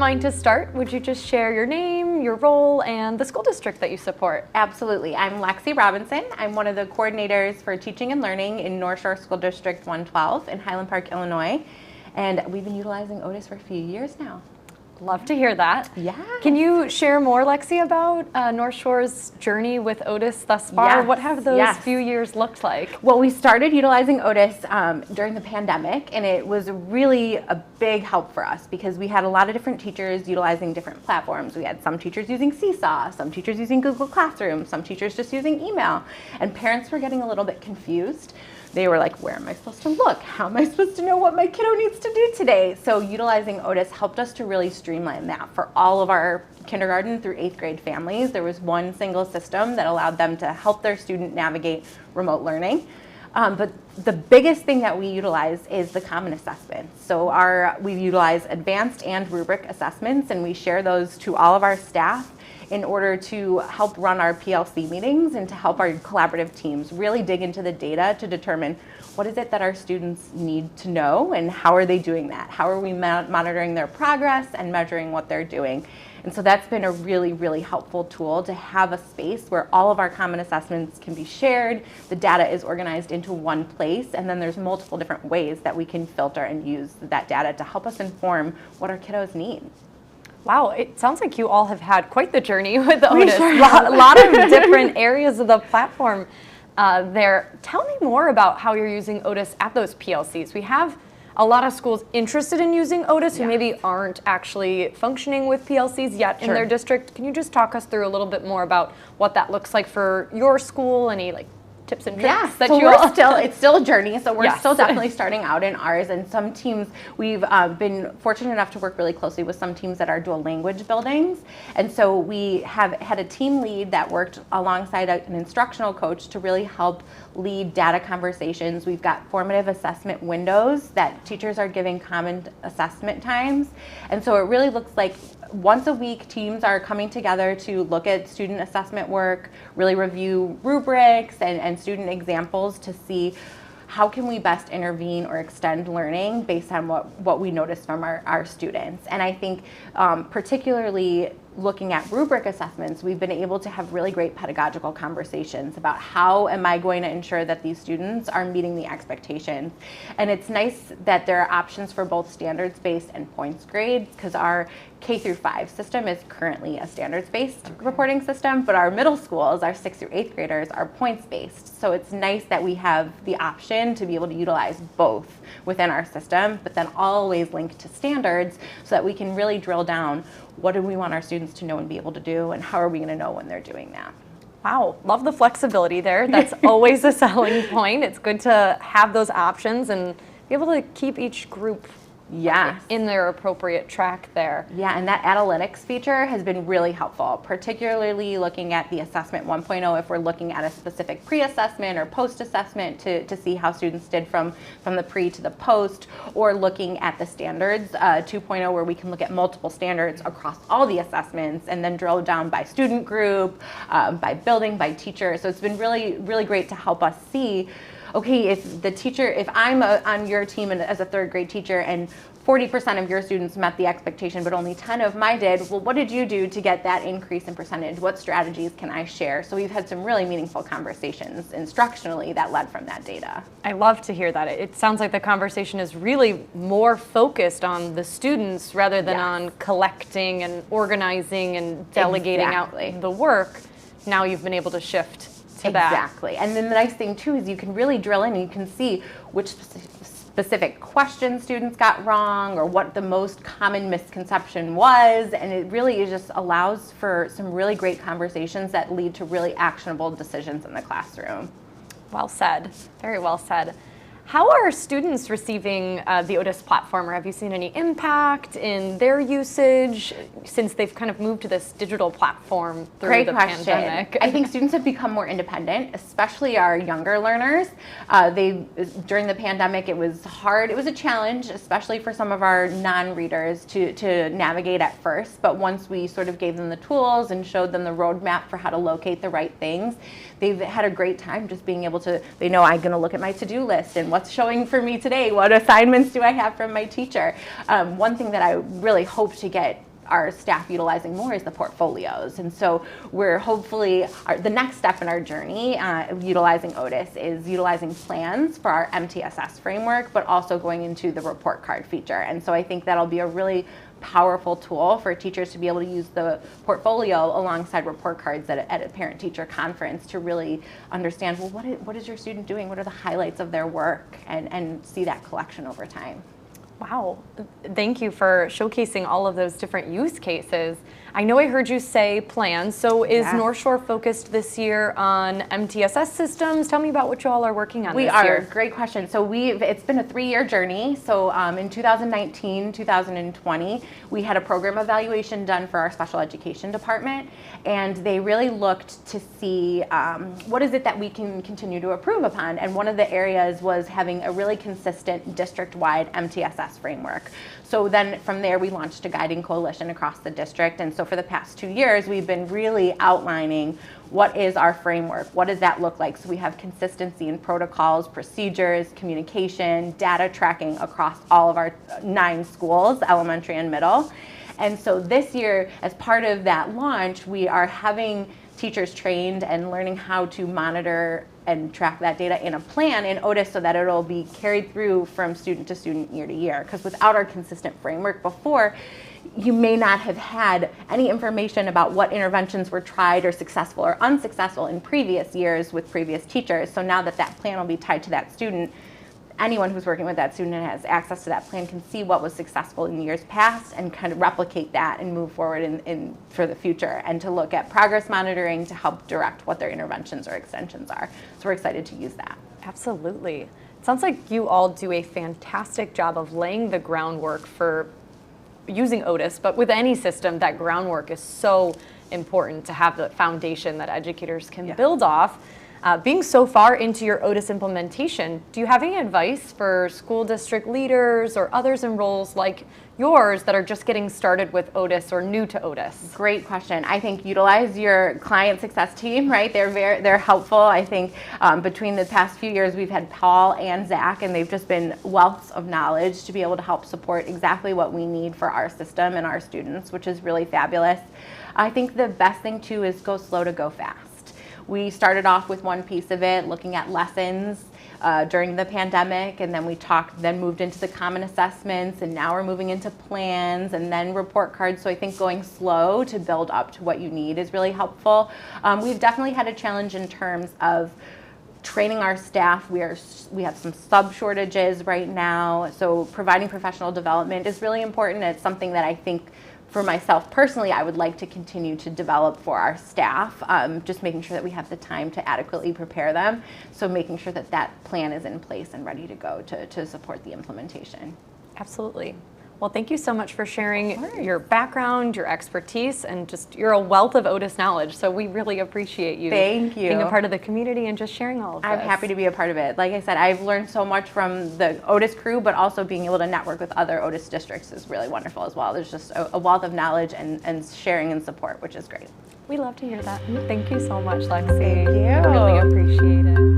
mind to start, would you just share your name, your role, and the school district that you support? Absolutely. I'm Lexi Robinson. I'm one of the coordinators for teaching and learning in North Shore School District 112 in Highland Park, Illinois. And we've been utilizing Otus for a few years now. Love to hear that. Yeah. Can you share more, Lexi, about North Shore's journey with Otus thus far? Yes. What have those few years looked like? Well, we started utilizing Otus during the pandemic, and it was really a big help for us because we had a lot of different teachers utilizing different platforms. We had some teachers using Seesaw, some teachers using Google Classroom, some teachers just using email, and parents were getting a little bit confused. They were like, where am I supposed to look? How am I supposed to know what my kiddo needs to do today? So utilizing Otus helped us to really streamline that for all of our kindergarten through 8th grade families. There was one single system that allowed them to help their student navigate remote learning. But the biggest thing that we utilize is the common assessments. So we utilize advanced and rubric assessments, and we share those to all of our staff in order to help run our PLC meetings and to help our collaborative teams really dig into the data to determine what is it that our students need to know and how are they doing that? How are we monitoring their progress and measuring what they're doing? And so that's been a really, really helpful tool to have a space where all of our common assessments can be shared, the data is organized into one place, and then there's multiple different ways that we can filter and use that data to help us inform what our kiddos need. Wow, it sounds like you all have had quite the journey with Otus. A lot of different areas of the platform there. Tell me more about how you're using Otus at those PLCs. We have a lot of schools interested in using Otus who maybe aren't actually functioning with PLCs yet in their district. Can you just talk us through a little bit more about what that looks like for your school? Any tips and tricks that so you all... it's still a journey, so we're still definitely starting out in ours, and some teams, we've been fortunate enough to work really closely with some teams that are dual language buildings, and so we have had a team lead that worked alongside an instructional coach to really help lead data conversations. We've got formative assessment windows that teachers are giving common assessment times, and so it really looks like once a week teams are coming together to look at student assessment work, really review rubrics and student examples to see how can we best intervene or extend learning based on what we notice from our students. And I think particularly looking at rubric assessments, we've been able to have really great pedagogical conversations about how am I going to ensure that these students are meeting the expectations. And it's nice that there are options for both standards-based and points grades, because our K through 5 system is currently a standards-based reporting system, but our middle schools, our 6th through 8th graders, are points-based. So it's nice that we have the option to be able to utilize both within our system, but then always linked to standards so that we can really drill down what do we want our students to know and be able to do, and how are we going to know when they're doing that. Wow, love the flexibility there. That's always a selling point. It's good to have those options and be able to keep each group in their appropriate track there. Yeah, and that analytics feature has been really helpful, particularly looking at the assessment 1.0 if we're looking at a specific pre-assessment or post-assessment to see how students did from the pre to the post, or looking at the standards 2.0 where we can look at multiple standards across all the assessments and then drill down by student group, by building, by teacher. So it's been really, really great to help us see, okay, if I'm on your team as a 3rd grade teacher and 40% of your students met the expectation, but only 10 of mine did, well, what did you do to get that increase in percentage? What strategies can I share? So we've had some really meaningful conversations instructionally that led from that data. I love to hear that. It sounds like the conversation is really more focused on the students rather than on collecting and organizing and delegating out the work. Now you've been able to shift to that. Exactly. And then the nice thing too is you can really drill in and you can see which specific questions students got wrong or what the most common misconception was, and it really just allows for some really great conversations that lead to really actionable decisions in the classroom. Well said. Very well said. How are students receiving the Otus platform, or have you seen any impact in their usage since they've kind of moved to this digital platform through the pandemic? I think students have become more independent, especially our younger learners. During the pandemic, it was hard. It was a challenge, especially for some of our non-readers to navigate at first. But once we sort of gave them the tools and showed them the roadmap for how to locate the right things, they've had a great time just being able to, they know I'm going to look at my to-do list and what's showing for me today, what assignments do I have from my teacher. One thing that I really hope to get our staff utilizing more is the portfolios. And so we're hopefully, the next step in our journey utilizing Otus is utilizing plans for our MTSS framework, but also going into the report card feature. And so I think that'll be a really powerful tool for teachers to be able to use the portfolio alongside report cards at a parent-teacher conference to really understand, well, what is your student doing? What are the highlights of their work? And see that collection over time. Wow, thank you for showcasing all of those different use cases. I know I heard you say plans, so is North Shore focused this year on MTSS systems? Tell me about what you all are working on this year. Great question. So it's been a 3-year journey. So in 2019, 2020, we had a program evaluation done for our special education department, and they really looked to see what is it that we can continue to improve upon. And one of the areas was having a really consistent district-wide MTSS framework. So then from there we launched a guiding coalition across the district, and so for the past 2 years we've been really outlining what is our framework, what does that look like, so we have consistency in protocols, procedures, communication, data tracking across all of our 9 schools, elementary and middle. And so this year, as part of that launch, we are having teachers trained and learning how to monitor and track that data in a plan in Otus so that it'll be carried through from student to student, year to year. Because without our consistent framework before, you may not have had any information about what interventions were tried or successful or unsuccessful in previous years with previous teachers. So now that that plan will be tied to that student, anyone who's working with that student and has access to that plan can see what was successful in years past and kind of replicate that and move forward for the future, and to look at progress monitoring to help direct what their interventions or extensions are. So we're excited to use that. Absolutely. It sounds like you all do a fantastic job of laying the groundwork for using Otus, but with any system, that groundwork is so important to have the foundation that educators can build off. Being so far into your Otus implementation, do you have any advice for school district leaders or others in roles like yours that are just getting started with Otus or new to Otus? Great question. I think utilize your client success team, right? They're helpful. I think between the past few years we've had Paul and Zach, and they've just been wealths of knowledge to be able to help support exactly what we need for our system and our students, which is really fabulous. I think the best thing too is go slow to go fast. We started off with one piece of it, looking at lessons during the pandemic, and then then moved into the common assessments, and now we're moving into plans and then report cards. So I think going slow to build up to what you need is really helpful. We've definitely had a challenge in terms of training our staff. We have some sub shortages right now, so providing professional development is really important. It's something that I think, for myself personally, I would like to continue to develop for our staff, just making sure that we have the time to adequately prepare them. So making sure that that plan is in place and ready to go to support the implementation. Absolutely. Well, thank you so much for sharing your background, your expertise, and just you're a wealth of Otus knowledge. So we really appreciate you. Thank you. Being a part of the community and just sharing all of this. I'm happy to be a part of it. Like I said, I've learned so much from the Otus crew, but also being able to network with other Otus districts is really wonderful as well. There's just a wealth of knowledge and sharing and support, which is great. We love to hear that. Thank you so much, Lexi. Thank you. Really appreciate it.